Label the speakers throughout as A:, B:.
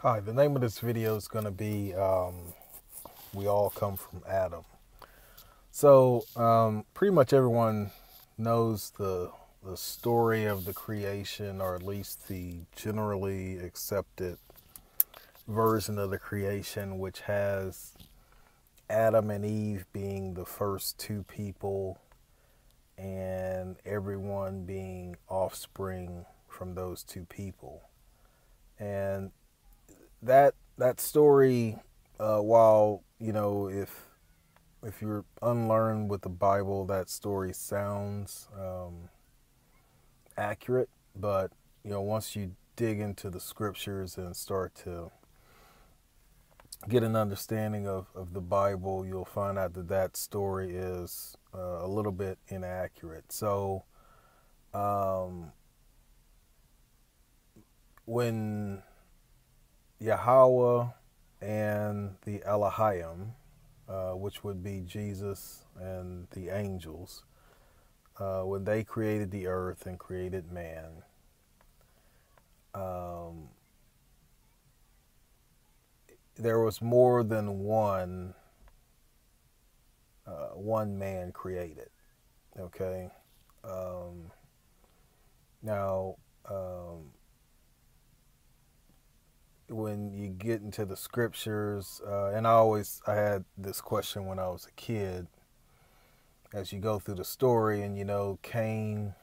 A: Hi, the name of this video is going to be We All Come from Adam. So, pretty much everyone knows the story of the creation, or at least the generally accepted version of the creation, which has Adam and Eve being the first two people and everyone being offspring from those two people. And that story, while if you're unlearned with the Bible, that story sounds accurate. But once you dig into the scriptures and start to get an understanding of the Bible, you'll find out that that story is a little bit inaccurate. So when Yahweh and the Elohim, which would be Jesus and the angels, when they created the earth and created man, there was more than one man created. Okay. Now, when you get into the scriptures, and I had this question when I was a kid. As you go through the story, and Cain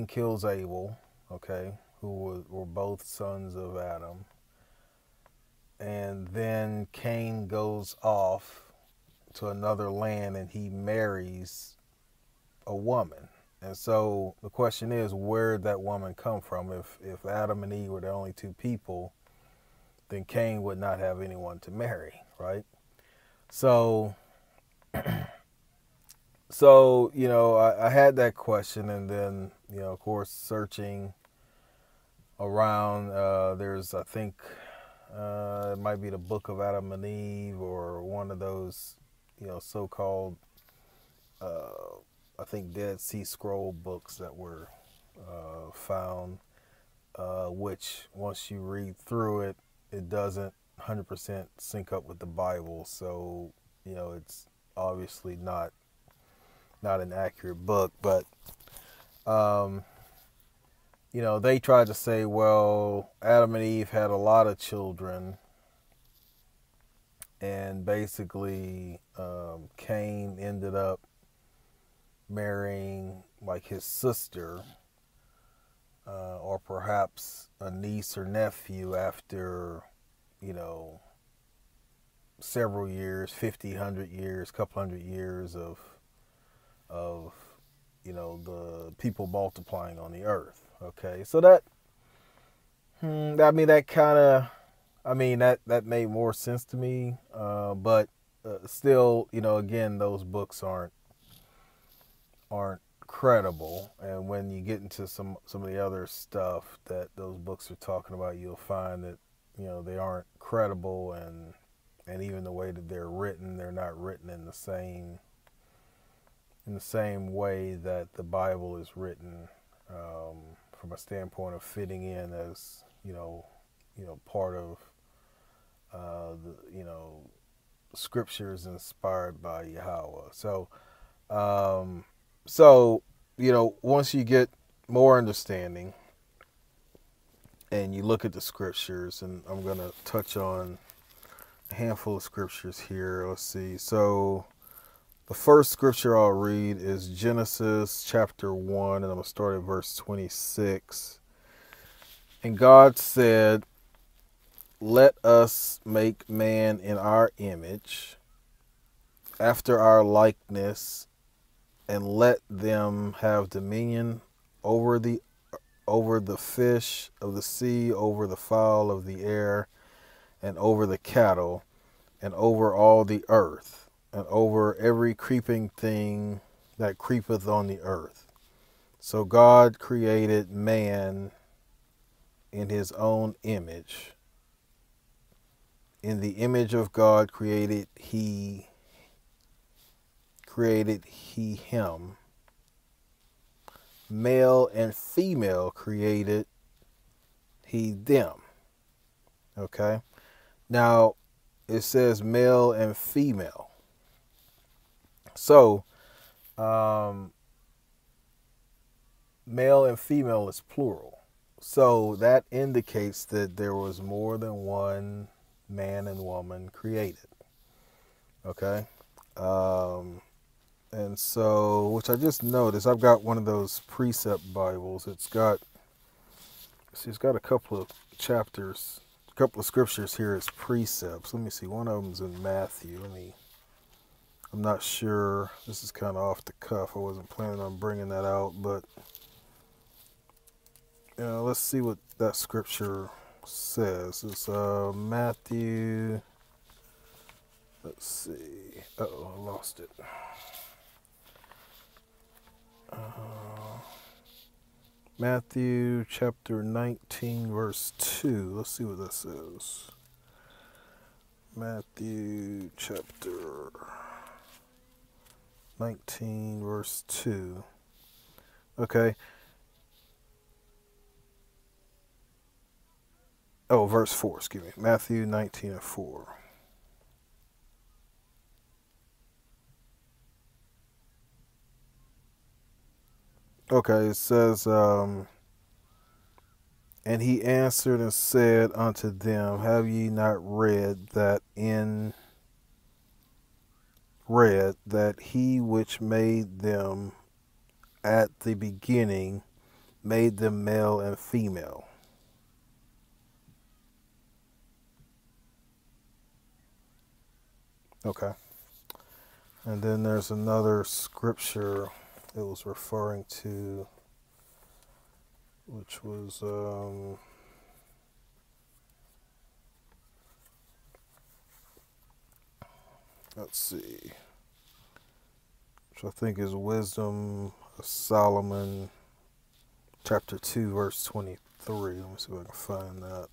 A: kills Abel, okay, who were both sons of Adam. And then Cain goes off to another land and he marries a woman. And so the question is, where did that woman come from? If Adam and Eve were the only two people, then Cain would not have anyone to marry, right? So, I had that question, and then, of course, searching around, there's, I think, it might be the Book of Adam and Eve, or one of those, so-called, I think, Dead Sea Scroll books that were found, which once you read through it, it doesn't 100% sync up with the Bible. So, it's obviously not an accurate book. But they tried to say, well, Adam and Eve had a lot of children, and basically Cain ended up marrying like his sister, or perhaps a niece or nephew, after several years, 50, 100 years, couple hundred years of the people multiplying on the earth. Okay, so that kind of, that made more sense to me. But still, again, those books aren't credible. And when you get into some of the other stuff that those books are talking about, you'll find that they aren't credible, and even the way that they're written, they're not written in the same way that the Bible is written, from a standpoint of fitting in as part of the scriptures inspired by Yahweh. So once you get more understanding and you look at the scriptures, and I'm going to touch on a handful of scriptures here. Let's see. So the first scripture I'll read is Genesis chapter 1, and I'm going to start at verse 26. And God said, "Let us make man in our image, after our likeness, and let them have dominion over the fish of the sea, over the fowl of the air, and over the cattle, and over all the earth, and over every creeping thing that creepeth on the earth." So God created man in his own image. In the image of God created he him. male and female created he them. Okay. Now, it says male and female. So, male and female is plural. So that indicates that there was more than one man and woman created. Okay. And so, which I just noticed, I've got one of those precept Bibles. It's got a couple of chapters, a couple of scriptures here as precepts. Let me see. One of them's in Matthew. I'm not sure. This is kind of off the cuff. I wasn't planning on bringing that out, but let's see what that scripture says. It's Matthew. Let's see. Uh-oh, I lost it. Matthew chapter 19, verse 2. Let's see what that says. Matthew chapter 19, verse 2. Okay. Oh, verse 4, excuse me. Matthew 19 and 4. Okay, it says, and he answered and said unto them, have ye not read that he which made them at the beginning made them male and female? Okay. And then there's another scripture it was referring to, which was let's see, which I think is Wisdom of Solomon chapter 2 verse 23. Let me see if I can find that.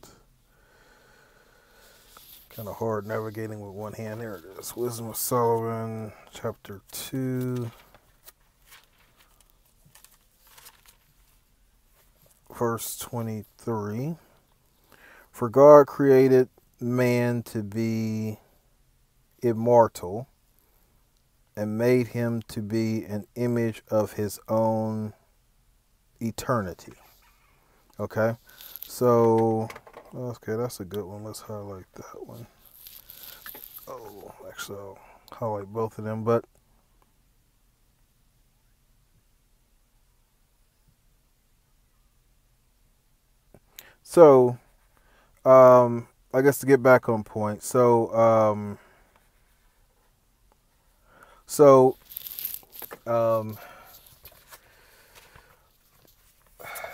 A: Kind of hard navigating with one hand. There it is. Wisdom of Solomon chapter 2 verse 23. For God created man to be immortal and made him to be an image of his own eternity. Okay. So, okay, that's a good one. Let's highlight that one. Oh, actually, I'll highlight both of them, but so, I guess to get back on point. So,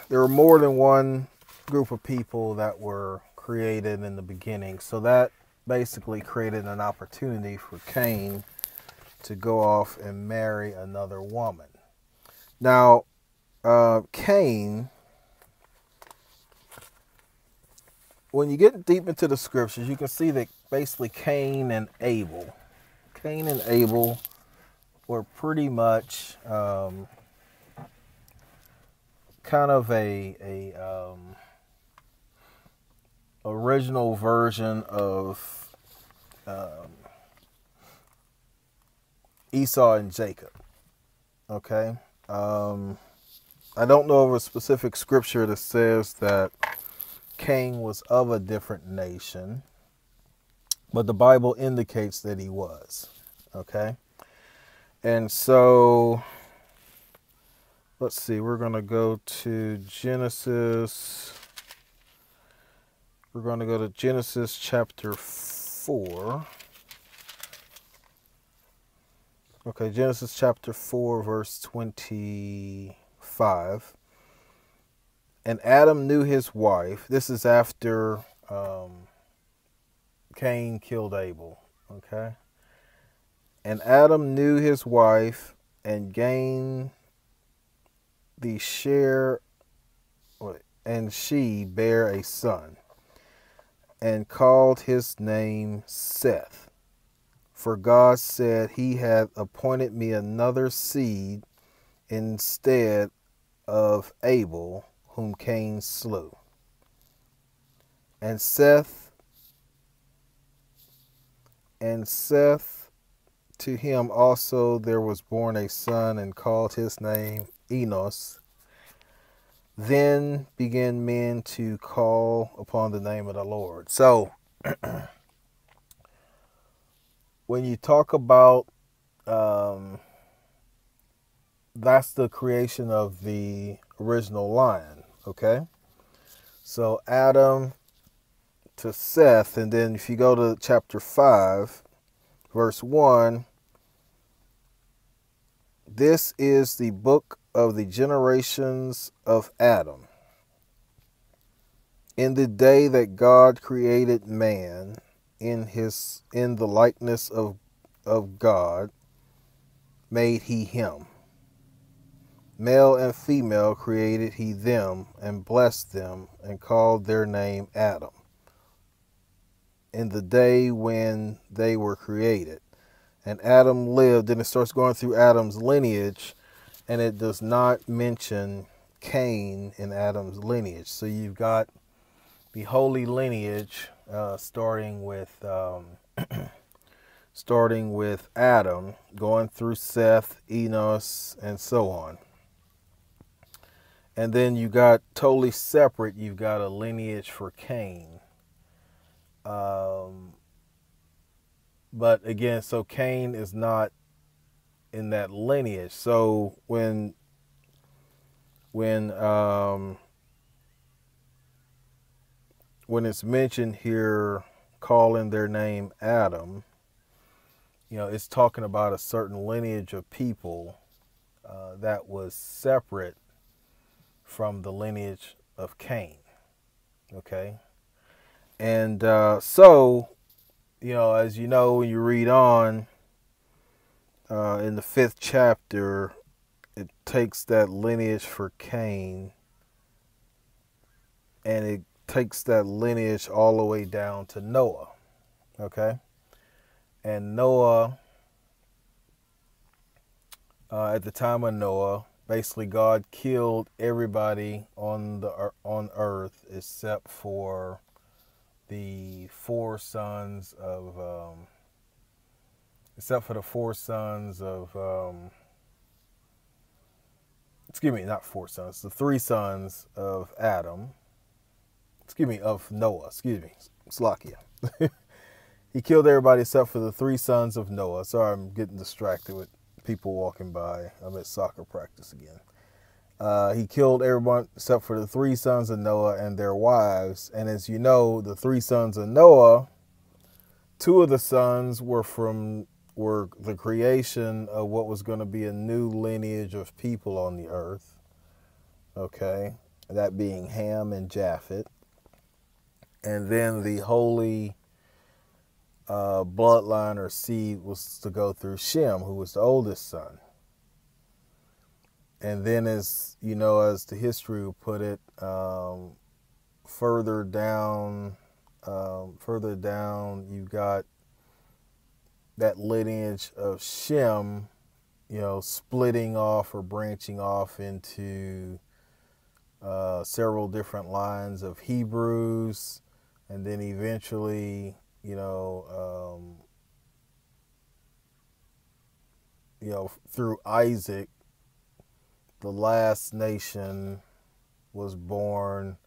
A: there were more than one group of people that were created in the beginning. So that basically created an opportunity for Cain to go off and marry another woman. Now, Cain, when you get deep into the scriptures, you can see that basically Cain and Abel were pretty much kind of a original version of Esau and Jacob. Okay. I don't know of a specific scripture that says that Cain was of a different nation, but the Bible indicates that he was. Okay. And so, let's see, we're going to go to Genesis. We're going to go to Genesis chapter 4. Okay, Genesis chapter 4, verse 25. And Adam knew his wife. This is after Cain killed Abel. Okay. And Adam knew his wife and gained the share, and she bare a son, and called his name Seth. For God said, he hath appointed me another seed instead of Abel, whom Cain slew. And Seth, to him also there was born a son, and called his name Enos. Then began men to call upon the name of the Lord. So, when you talk about that's the creation of the original line, okay? So Adam to Seth, and then if you go to chapter 5, verse 1, this is the book of the generations of Adam. In the day that God created man in the likeness of God, made he him. Male and female created he them, and blessed them, and called their name Adam, in the day when they were created. And Adam lived, and it starts going through Adam's lineage, and it does not mention Cain in Adam's lineage. So you've got the holy lineage starting with Adam, going through Seth, Enos, and so on. And then you got totally separate, you've got a lineage for Cain. But again, so Cain is not in that lineage. So when it's mentioned here, calling their name Adam, it's talking about a certain lineage of people that was separate from the lineage of Cain. Okay. And so, as you know, when you read on in the 5th chapter, it takes that lineage for Cain, and it takes that lineage all the way down to Noah. Okay. And Noah, at the time of Noah, basically God killed everybody on earth except for the four sons of the 3 sons of Adam. Of Noah. Slakia. He killed everybody except for the 3 sons of Noah. Sorry, I'm getting distracted with people walking by. I'm at soccer practice again. He killed everyone except for the 3 sons of Noah and their wives. And as you know, the 3 sons of Noah, 2 of the sons were the creation of what was going to be a new lineage of people on the earth. Okay, that being Ham and Japheth. And then the holy bloodline or seed was to go through Shem, who was the oldest son. And then, as you know, as the history will put it, further down, you've got that lineage of Shem, splitting off or branching off into several different lines of Hebrews, and then eventually, through Isaac, the last nation was born.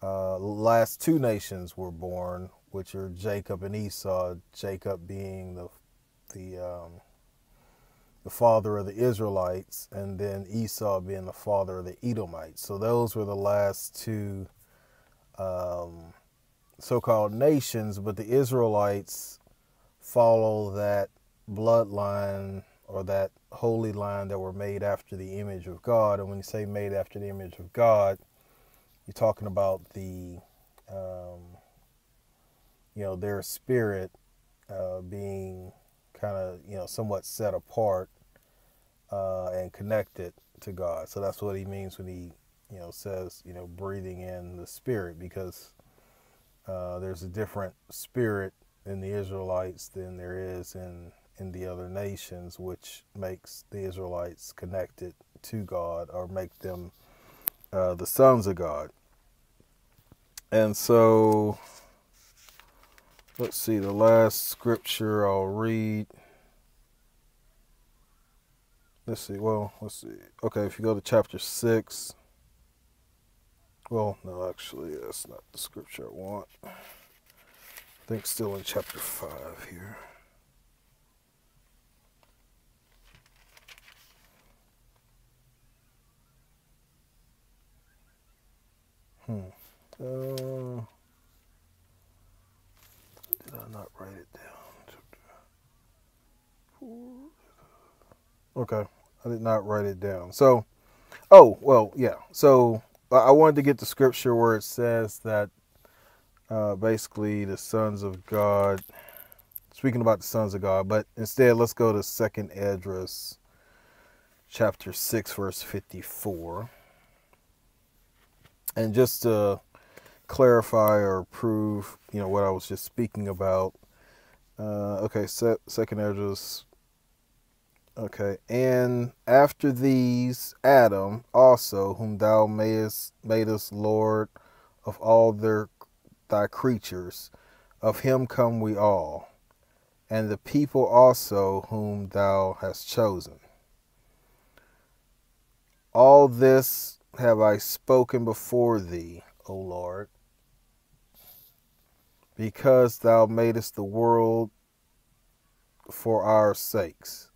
A: The last 2 nations were born, which are Jacob and Esau. Jacob being the father of the Israelites, and then Esau being the father of the Edomites. So those were the last 2 so-called nations, but the Israelites follow that bloodline or that holy line that were made after the image of God. And when you say made after the image of God, you're talking about the their spirit being kind of somewhat set apart and connected to God. So that's what he means when he says breathing in the spirit, because there's a different spirit in the Israelites than there is in the other nations, which makes the Israelites connected to God or make them the sons of God. And so, let's see, the last scripture I'll read. Let's see. Okay, if you go to chapter 6. Well, no, actually, that's not the scripture I want. I think still in chapter 5 here. Did I not write it down? Okay, I did not write it down. So, yeah. So I wanted to get the scripture where it says that basically the sons of God, speaking about the sons of God, but instead let's go to 2nd Esdras chapter 6 verse 54. And just to clarify or prove, what I was just speaking about. Okay, 2nd Esdras. Okay, and after these, Adam also, whom thou madest Lord of all thy creatures, of him come we all, and the people also whom thou hast chosen. All this have I spoken before thee, O Lord, because thou madest the world for our sakes.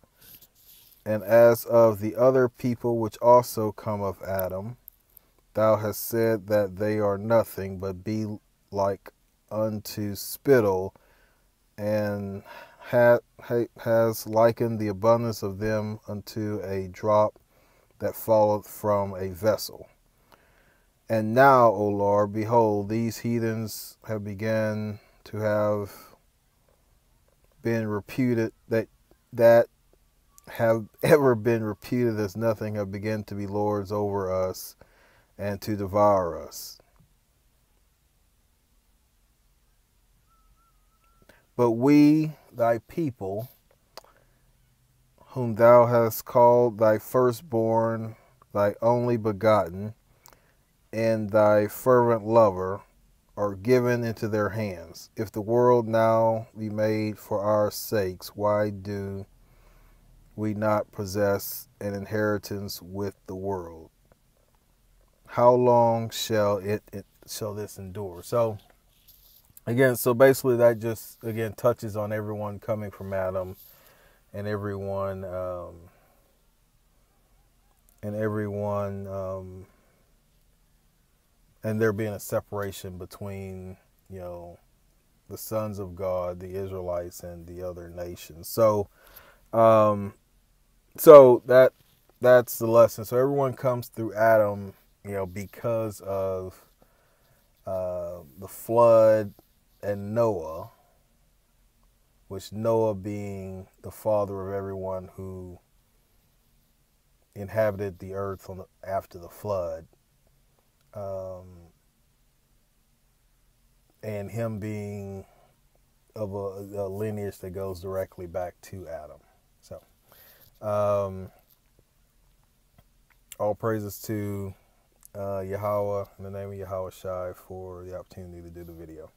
A: And as of the other people which also come of Adam, thou hast said that they are nothing, but be like unto spittle, and has likened the abundance of them unto a drop that falleth from a vessel. And now, O Lord, behold, these heathens have begun to have been reputed that have ever been reputed as nothing, have begun to be lords over us and to devour us. But we, thy people, whom thou hast called thy firstborn, thy only begotten, and thy fervent lover, are given into their hands. If the world now be made for our sakes, why do we not possess an inheritance with the world? How long shall this endure? So basically that just again touches on everyone coming from Adam, and everyone and there being a separation between the sons of God, the Israelites, and the other nations. So that's the lesson. So everyone comes through Adam, because of the flood and Noah, which Noah being the father of everyone who inhabited the earth after the flood, and him being of a lineage that goes directly back to Adam. So, all praises to Yahweh, in the name of Yahweh Shai, for the opportunity to do the video.